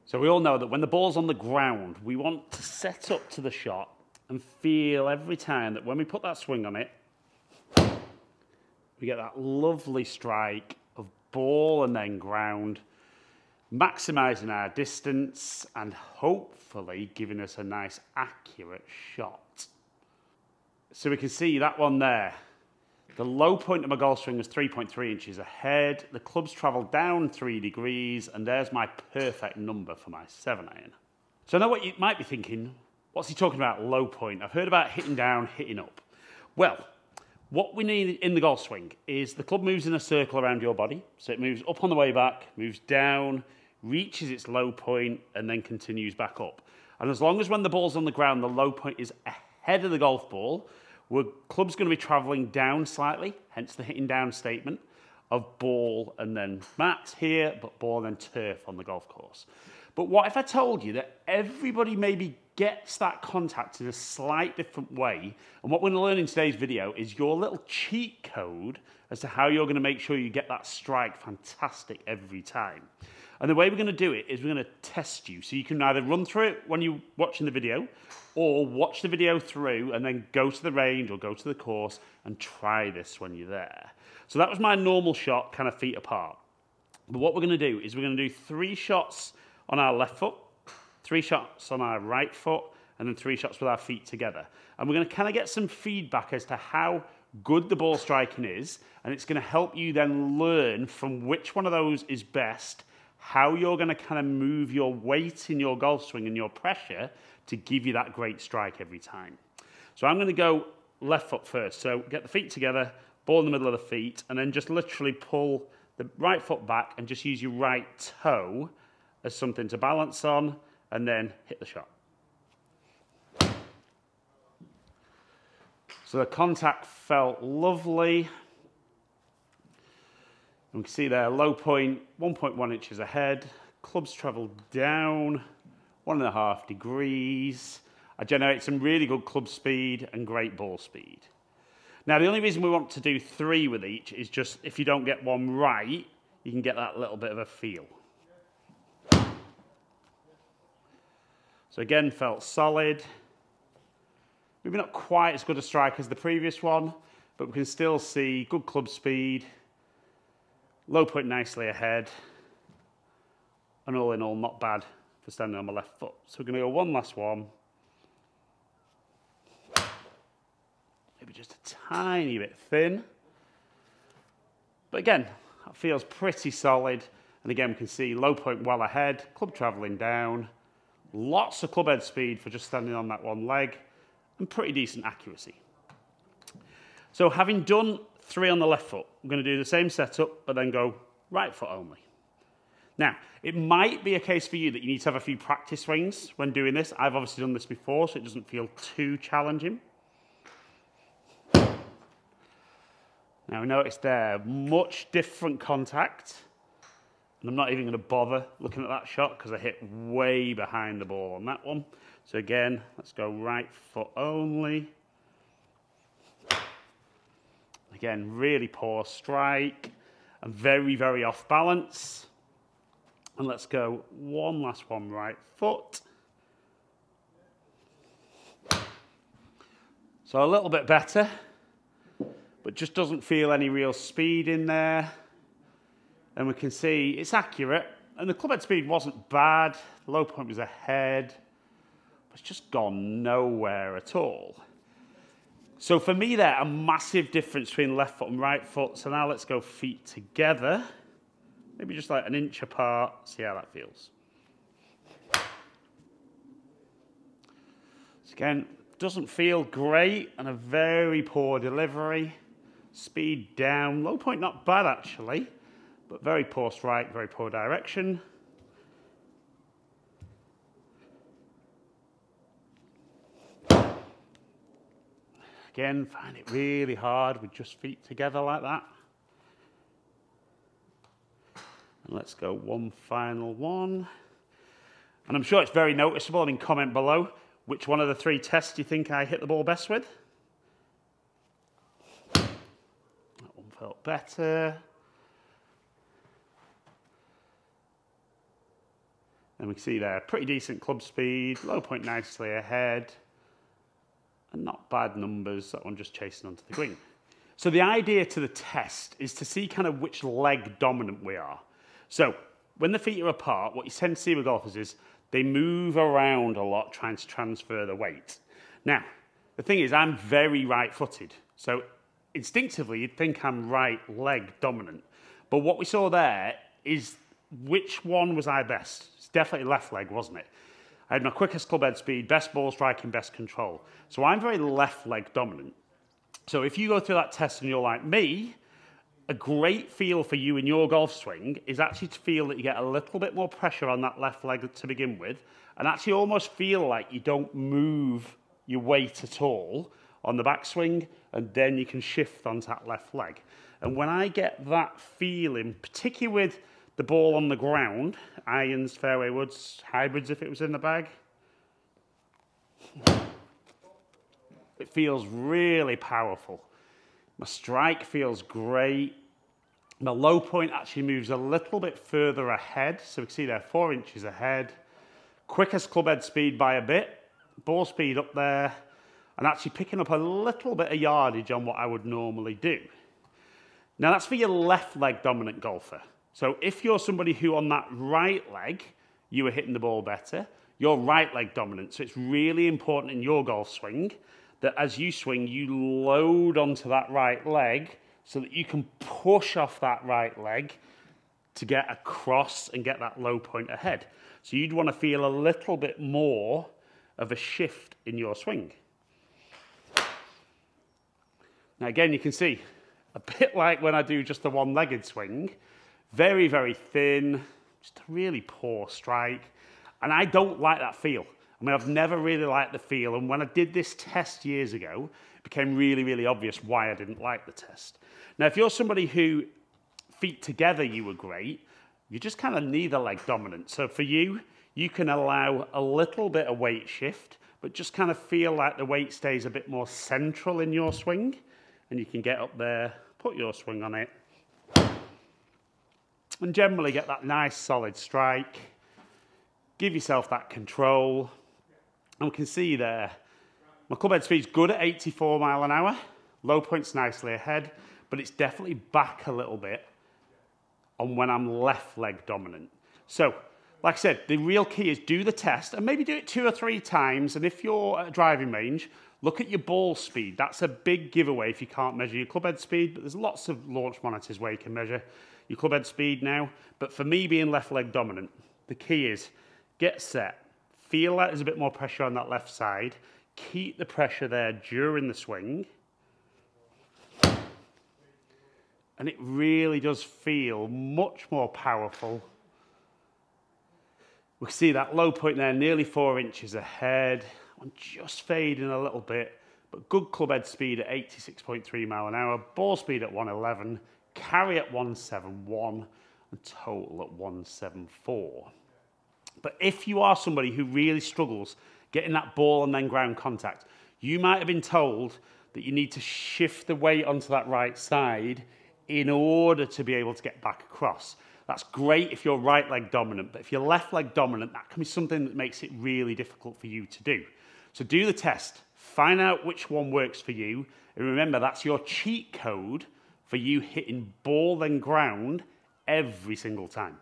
So we all know that when the ball's on the ground, we want to set up to the shot and feel every time that when we put that swing on it, we get that lovely strike of ball and then ground, maximising our distance and hopefully giving us a nice accurate shot. So we can see that one there. The low point of my golf swing was 3.3 inches ahead. The club's travelled down 3 degrees, and there's my perfect number for my 7-iron. So I know what you might be thinking. What's he talking about, low point? I've heard about hitting down, hitting up. Well, what we need in the golf swing is the club moves in a circle around your body. So it moves up on the way back, moves down, reaches its low point, and then continues back up. And as long as when the ball's on the ground, the low point is ahead of the golf ball, the club's going to be travelling down slightly, hence the hitting down statement of ball and then mat here, but ball and then turf on the golf course. But what if I told you that everybody maybe gets that contact in a slight different way, and what we're going to learn in today's video is your little cheat code as to how you're going to make sure you get that strike fantastic every time. And the way we're going to do it is we're going to test you. So you can either run through it when you're watching the video, or watch the video through and then go to the range or go to the course and try this when you're there. So that was my normal shot, kind of feet apart. But what we're going to do is we're going to do 3 shots on our left foot, 3 shots on our right foot, and then 3 shots with our feet together. And we're going to kind of get some feedback as to how good the ball striking is, and it's going to help you then learn from which one of those is best, how you're going to kind of move your weight in your golf swing and your pressure to give you that great strike every time. So I'm going to go left foot first. So get the feet together, ball in the middle of the feet, and then just literally pull the right foot back and just use your right toe as something to balance on, and then hit the shot. So the contact felt lovely. And we can see there, low point, 1.1 inches ahead. Club's travelled down 1.5 degrees. I generate some really good club speed and great ball speed. Now, the only reason we want to do 3 with each is just if you don't get one right, you can get that little bit of a feel. So again, felt solid. Maybe not quite as good a strike as the previous one, but we can still see good club speed, low point nicely ahead, and all in all, not bad for standing on my left foot. So we're going to go one last one. Maybe just a tiny bit thin. But again, that feels pretty solid. And again, we can see low point well ahead, club travelling down, lots of club head speed for just standing on that one leg, and pretty decent accuracy. So having done 3 on the left foot, I'm going to do the same setup, but then go right foot only. Now, it might be a case for you that you need to have a few practice swings when doing this. I've obviously done this before, so it doesn't feel too challenging. Now, notice there, much different contact. And I'm not even going to bother looking at that shot because I hit way behind the ball on that one. So again, let's go right foot only. Again, really poor strike and very, very off balance. And let's go one last one right foot. So a little bit better, but just doesn't feel any real speed in there. And we can see it's accurate, and the club head speed wasn't bad. The low point was ahead, but it's just gone nowhere at all. So for me there, a massive difference between left foot and right foot. So now let's go feet together, maybe just like an inch apart, see how that feels. So again, doesn't feel great, and a very poor delivery. Speed down, low point not bad actually, but very poor strike, very poor direction. Again, find it really hard with just feet together like that. And let's go one final one. And I'm sure it's very noticeable. I mean, comment below which one of the 3 tests you think I hit the ball best with. That one felt better. And we can see there, pretty decent club speed, low point nicely ahead, and not bad numbers, that one just chasing onto the green. So the idea to the test is to see kind of which leg dominant we are. So when the feet are apart, what you tend to see with golfers is they move around a lot trying to transfer the weight. Now, the thing is, I'm very right-footed. So instinctively, you'd think I'm right leg dominant. But what we saw there is which one was I best? It's definitely left leg, wasn't it? I had my quickest club head speed, best ball striking, best control. So I'm very left leg dominant. So if you go through that test and you're like me, a great feel for you in your golf swing is actually to feel that you get a little bit more pressure on that left leg to begin with, and actually almost feel like you don't move your weight at all on the backswing, and then you can shift onto that left leg. And when I get that feeling, particularly with the ball on the ground, irons, fairway woods, hybrids if it was in the bag, it feels really powerful. My strike feels great. My low point actually moves a little bit further ahead. So we can see there, 4 inches ahead. Quickest club head speed by a bit. Ball speed up there. And actually picking up a little bit of yardage on what I would normally do. Now that's for your left leg dominant golfer. So if you're somebody who on that right leg, you are hitting the ball better, you're right leg dominant. So it's really important in your golf swing that as you swing, you load onto that right leg so that you can push off that right leg to get across and get that low point ahead. So you'd want to feel a little bit more of a shift in your swing. Now again, you can see, a bit like when I do just the one-legged swing, very, very thin, just a really poor strike. And I don't like that feel. I mean, I've never really liked the feel, and when I did this test years ago, it became really, really obvious why I didn't like the test. Now, if you're somebody who feet together you were great, you're just kind of neither leg dominant. So for you, you can allow a little bit of weight shift, but just kind of feel like the weight stays a bit more central in your swing, and you can get up there, put your swing on it, and generally get that nice solid strike. Give yourself that control. And we can see there, my club head speed's good at 84 mile an hour. Low point's nicely ahead, but it's definitely back a little bit on when I'm left leg dominant. So, like I said, the real key is do the test and maybe do it 2 or 3 times. And if you're at a driving range, look at your ball speed. That's a big giveaway if you can't measure your club head speed, but there's lots of launch monitors where you can measure your club head speed now. But for me being left leg dominant, the key is get set. Feel like there's a bit more pressure on that left side. Keep the pressure there during the swing. And it really does feel much more powerful. We see that low point there, nearly 4 inches ahead. I'm just fading a little bit, but good club head speed at 86.3 mile an hour, ball speed at 111, carry at 171, and total at 174. But if you are somebody who really struggles getting that ball and then ground contact, you might have been told that you need to shift the weight onto that right side in order to be able to get back across. That's great if you're right leg dominant, but if you're left leg dominant, that can be something that makes it really difficult for you to do. So do the test, find out which one works for you, and remember that's your cheat code for you hitting ball then ground every single time.